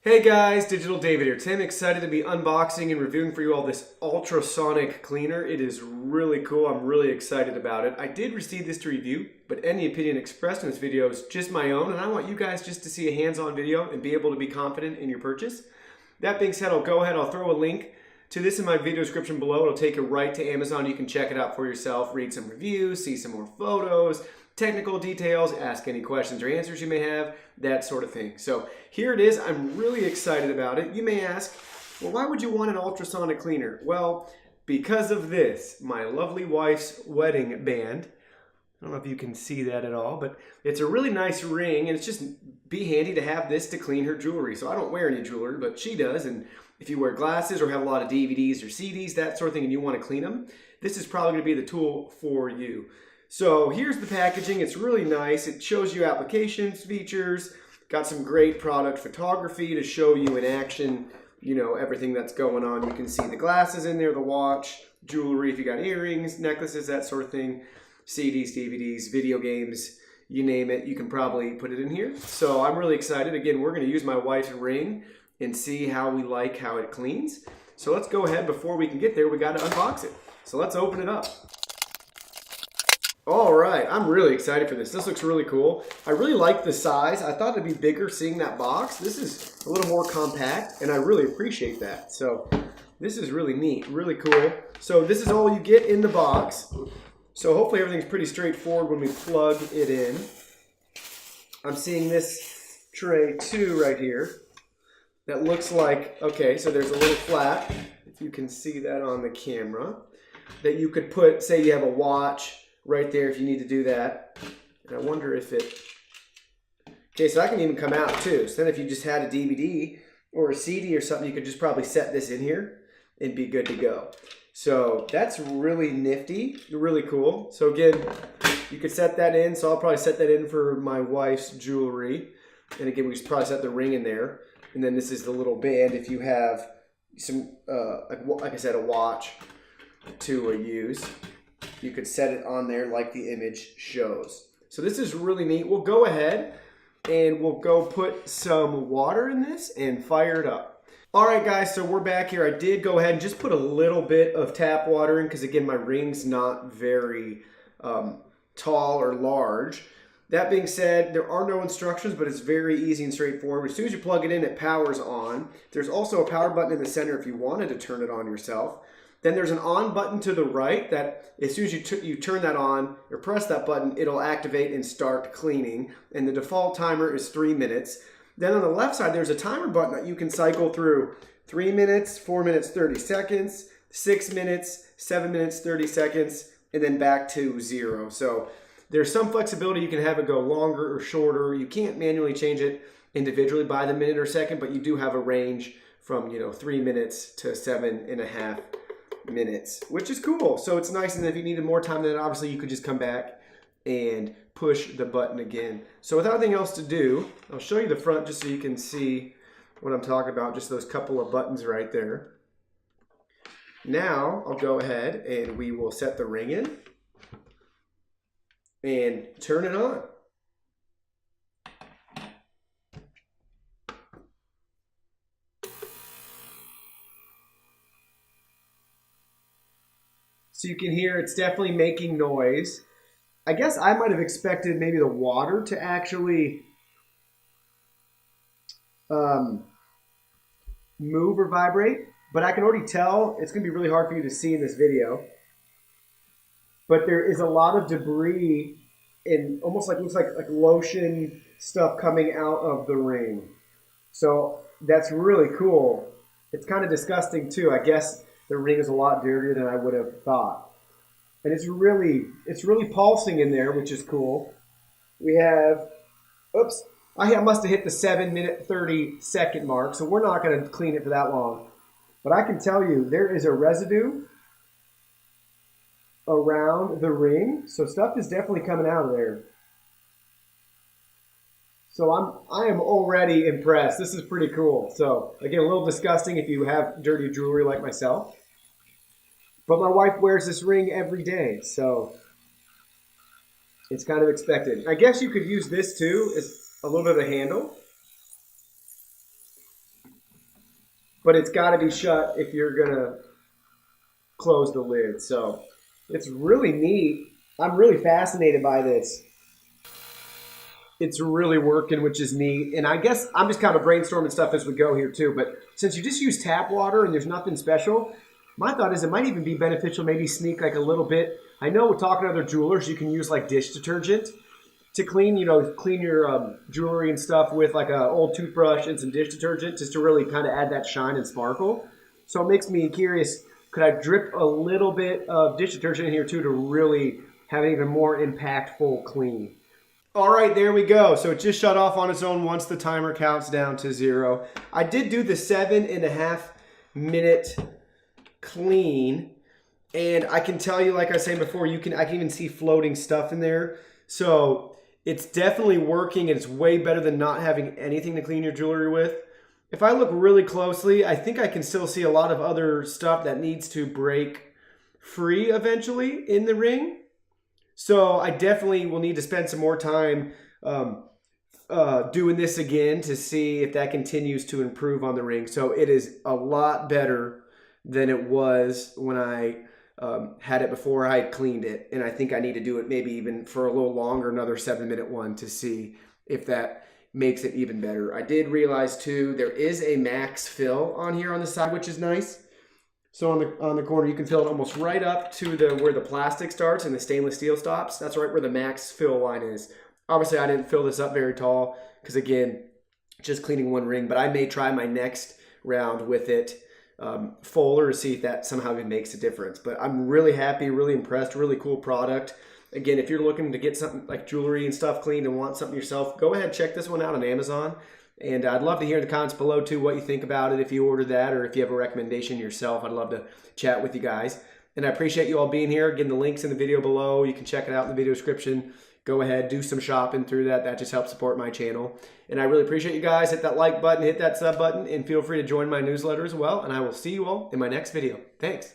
Hey guys, Digital David here. Tim, excited to be unboxing and reviewing for you all this Ultrasonic cleaner. It is really cool. I'm really excited about it. I did receive this to review, but any opinion expressed in this video is just my own, and I want you guys just to see a hands-on video and be able to be confident in your purchase. That being said, I'll throw a link to this in my video description below. It'll take you right to Amazon. You can check it out for yourself, read some reviews, see some more photos, technical details, ask any questions or answers you may have, that sort of thing. So here it is. I'm really excited about it. You may ask, well, why would you want an ultrasonic cleaner? Well, because of this, my lovely wife's wedding band. I don't know if you can see that at all, but it's a really nice ring, and it's just be handy to have this to clean her jewelry. So I don't wear any jewelry, but she does, and if you wear glasses or have a lot of DVDs or CDs, that sort of thing, and you want to clean them, this is probably going to be the tool for you. So here's the packaging. It's really nice. It shows you applications, features, got some great product photography to show you in action, you know, everything that's going on. You can see the glasses in there, the watch, jewelry, if you got earrings, necklaces, that sort of thing, CDs, DVDs, video games, you name it, you can probably put it in here. So I'm really excited. Again, we're going to use my wife's ring and see how we like how it cleans. So let's go ahead. Before we can get there, we got to unbox it. So let's open it up. All right, I'm really excited for this. This looks really cool. I really like the size. I thought it'd be bigger seeing that box. This is a little more compact, and I really appreciate that. So this is really neat, really cool. So this is all you get in the box. So hopefully everything's pretty straightforward when we plug it in. I'm seeing this tray too right here. That looks like, okay, so there's a little flap, if you can see that on the camera, that you could put, say you have a watch, right there if you need to do that. And I wonder if it, okay, so that can even come out too. So then if you just had a DVD or a CD or something, you could just probably set this in here and be good to go. So that's really nifty, really cool. So again, you could set that in. So I'll probably set that in for my wife's jewelry. And again, we should probably set the ring in there. And then this is the little band if you have some, like I said, a watch to use. You could set it on there like the image shows. So this is really neat. We'll go ahead and we'll go put some water in this and fire it up. All right, guys, so we're back here. I did go ahead and just put a little bit of tap water in because, again, my ring's not very tall or large. That being said, there are no instructions, but it's very easy and straightforward. As soon as you plug it in, it powers on. There's also a power button in the center if you wanted to turn it on yourself. Then there's an on button to the right that as soon as you turn that on or press that button, it'll activate and start cleaning. And the default timer is 3 minutes. Then on the left side, there's a timer button that you can cycle through 3 minutes, 4 minutes, 30 seconds, 6 minutes, 7 minutes, 30 seconds, and then back to 0. So there's some flexibility. You can have it go longer or shorter. You can't manually change it individually by the minute or second, but you do have a range from 3 minutes to 7.5 minutes, which is cool. So it's nice, and if you needed more time, then obviously you could just come back and push the button again. So without anything else to do, I'll show you the front just so you can see what I'm talking about, just those couple of buttons right there. Now I'll go ahead and we will set the ring in and turn it on. So you can hear it's definitely making noise. I guess I might have expected maybe the water to actually move or vibrate, but I can already tell it's going to be really hard for you to see in this video. But there is a lot of debris and almost like looks like lotion stuff coming out of the ring. So that's really cool. It's kind of disgusting too. I guess the ring is a lot dirtier than I would have thought. And it's really pulsing in there, which is cool. We have, oops, I must have hit the 7-minute 30-second mark, so we're not going to clean it for that long. But I can tell you, there is a residue around the ring, so stuff is definitely coming out of there. So I am already impressed. This is pretty cool. So again, a little disgusting if you have dirty jewelry like myself. But my wife wears this ring every day, so it's kind of expected. I guess you could use this too as a little bit of a handle. but it's got to be shut if you're going to close the lid. So it's really neat. I'm really fascinated by this. It's really working, which is neat. And I guess I'm just kind of brainstorming stuff as we go here too. But since you just use tap water and there's nothing special, my thought is it might even be beneficial, maybe sneak like a little bit. I know we're talking to other jewelers, you can use like dish detergent to clean, clean your jewelry and stuff with like an old toothbrush and some dish detergent just to really kind of add that shine and sparkle. So it makes me curious, could I drip a little bit of dish detergent in here too to really have an even more impactful clean? All right, there we go. So it just shut off on its own once the timer counts down to 0. I did do the 7.5 minute clean, and I can tell you, like I was saying before, I can even see floating stuff in there. So it's definitely working, and it's way better than not having anything to clean your jewelry with. If I look really closely, I think I can still see a lot of other stuff that needs to break free eventually in the ring. So I definitely will need to spend some more time doing this again to see if that continues to improve on the ring. So it is a lot better than it was when I had it before I had cleaned it. And I think I need to do it maybe even for a little longer, another 7-minute one, to see if that makes it even better. I did realize too, there is a max fill on here on the side, which is nice. So on the corner, you can fill it almost right up to where the plastic starts and the stainless steel stops. That's right where the max fill line is. Obviously, I didn't fill this up very tall because, again, just cleaning one ring. But I may try my next round with it fuller to see if that somehow even makes a difference. But I'm really happy, really impressed, really cool product. Again, if you're looking to get something like jewelry and stuff cleaned and want something yourself, go ahead and check this one out on Amazon. And I'd love to hear in the comments below, too, what you think about it, if you ordered that, or if you have a recommendation yourself. I'd love to chat with you guys. And I appreciate you all being here. Again, the link's in the video below. You can check it out in the video description. Go ahead, do some shopping through that. That just helps support my channel. And I really appreciate you guys. Hit that like button, hit that sub button, and feel free to join my newsletter as well. And I will see you all in my next video. Thanks.